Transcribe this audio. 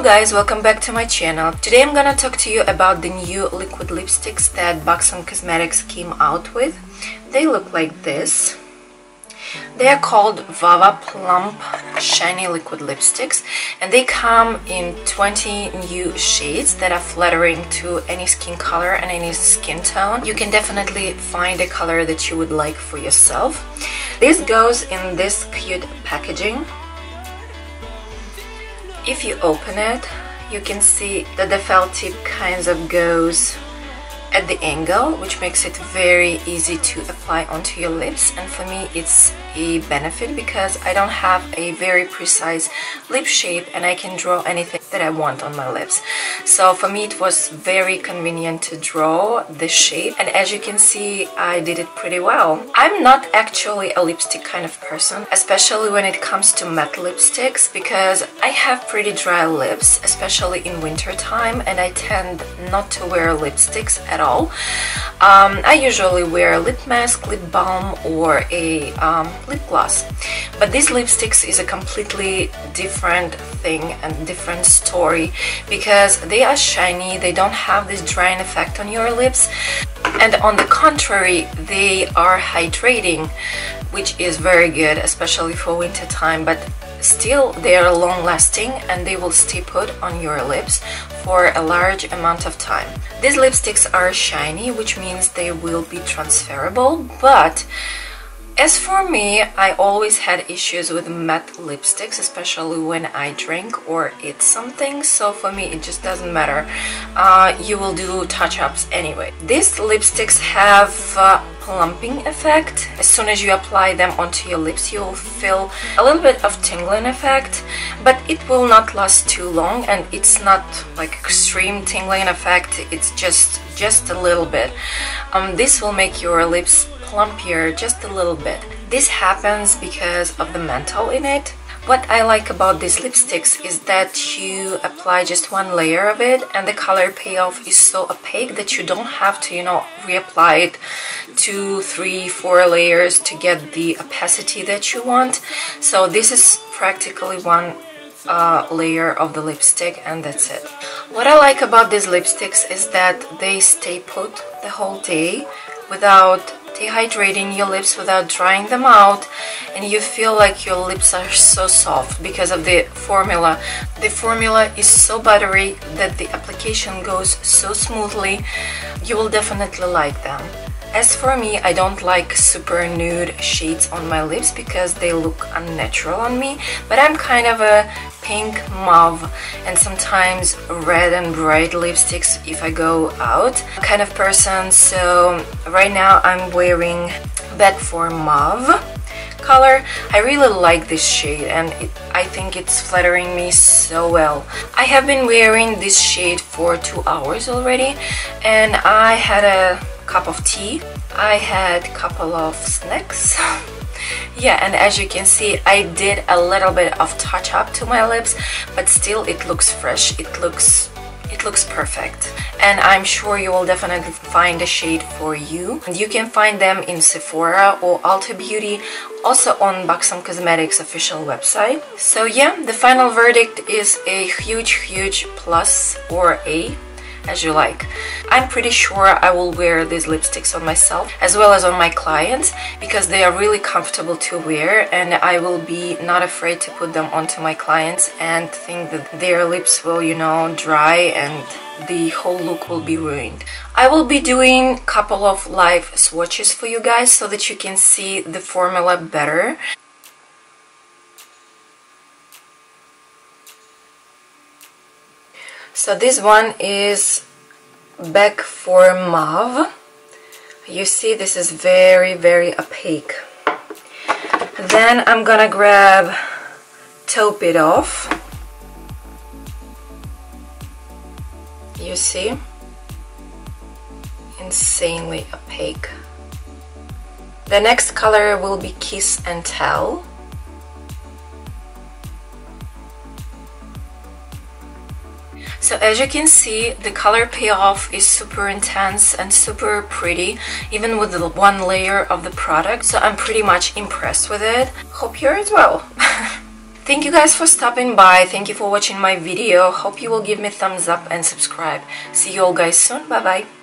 guys, welcome back to my channel. Today I'm gonna talk to you about the new liquid lipsticks that BUXOM Cosmetics came out with. They look like this. They are called Va-Va PLUMP Shine Liquid lipsticks, and they come in 20 new shades that are flattering to any skin color and any skin tone. You can definitely find a color that you would like for yourself. This goes in this cute packaging. If you open it, you can see that the felt tip kind of goes at the angle, which makes it very easy to apply onto your lips, and for me it's a benefit because I don't have a very precise lip shape and I can draw anything that I want on my lips. So for me it was very convenient to draw the shape, and as you can see I did it pretty well. I'm not actually a lipstick kind of person, especially when it comes to matte lipsticks, because I have pretty dry lips, especially in winter time, and I tend not to wear lipsticks at all. I usually wear a lip mask, lip balm, or a lip gloss, but these lipsticks is a completely different thing and different story because they are shiny, they don't have this drying effect on your lips, and on the contrary they are hydrating, which is very good, especially for winter time, but still they are long lasting and they will stay put on your lips for a large amount of time. These lipsticks are shiny, which means they will be transferable, but as for me, I always had issues with matte lipsticks, especially when I drink or eat something, so for me it just doesn't matter. You will do touch-ups anyway. These lipsticks have plumping effect. As soon as you apply them onto your lips, you'll feel a little bit of tingling effect, but it will not last too long, and it's not like extreme tingling effect, it's just a little bit. This will make your lips plumpier just a little bit. This happens because of the menthol in it. What I like about these lipsticks is that you apply just one layer of it and the color payoff is so opaque that you don't have to, reapply it 2, 3, 4 layers to get the opacity that you want. So this is practically one layer of the lipstick and that's it. What I like about these lipsticks is that they stay put the whole day without dehydrating your lips, without drying them out, and you feel like your lips are so soft because of the formula. The formula is so buttery that the application goes so smoothly. You will definitely like them. As for me, I don't like super nude shades on my lips because they look unnatural on me, but I'm kind of a pink, mauve, and sometimes red and bright lipsticks if I go out kind of person. So right now I'm wearing Back for Mauve color. I really like this shade and I think it's flattering me so well. I have been wearing this shade for 2 hours already, and I had a cup of tea, I had a couple of snacks. Yeah, and as you can see I did a little bit of touch up to my lips, but still it looks fresh, it looks perfect, and I'm sure you will definitely find a shade for you. And you can find them in Sephora or Ulta Beauty, also on BUXOM Cosmetics official website. So yeah, the final verdict is a huge plus or A, as you like. I'm pretty sure I will wear these lipsticks on myself as well as on my clients because they are really comfortable to wear, and I will be not afraid to put them onto my clients and think that their lips will, dry and the whole look will be ruined. I will be doing a couple of live swatches for you guys so that you can see the formula better. So this one is Back for Mauve. You see this is very opaque. Then I'm gonna grab Taupe It Off. You see? Insanely opaque. The next color will be Kiss and Tell. So as you can see, the color payoff is super intense and super pretty, even with the one layer of the product, so I'm pretty much impressed with it. Hope you're as well. Thank you guys for stopping by. Thank you for watching my video. Hope you will give me thumbs up and subscribe. See you all guys soon. Bye bye.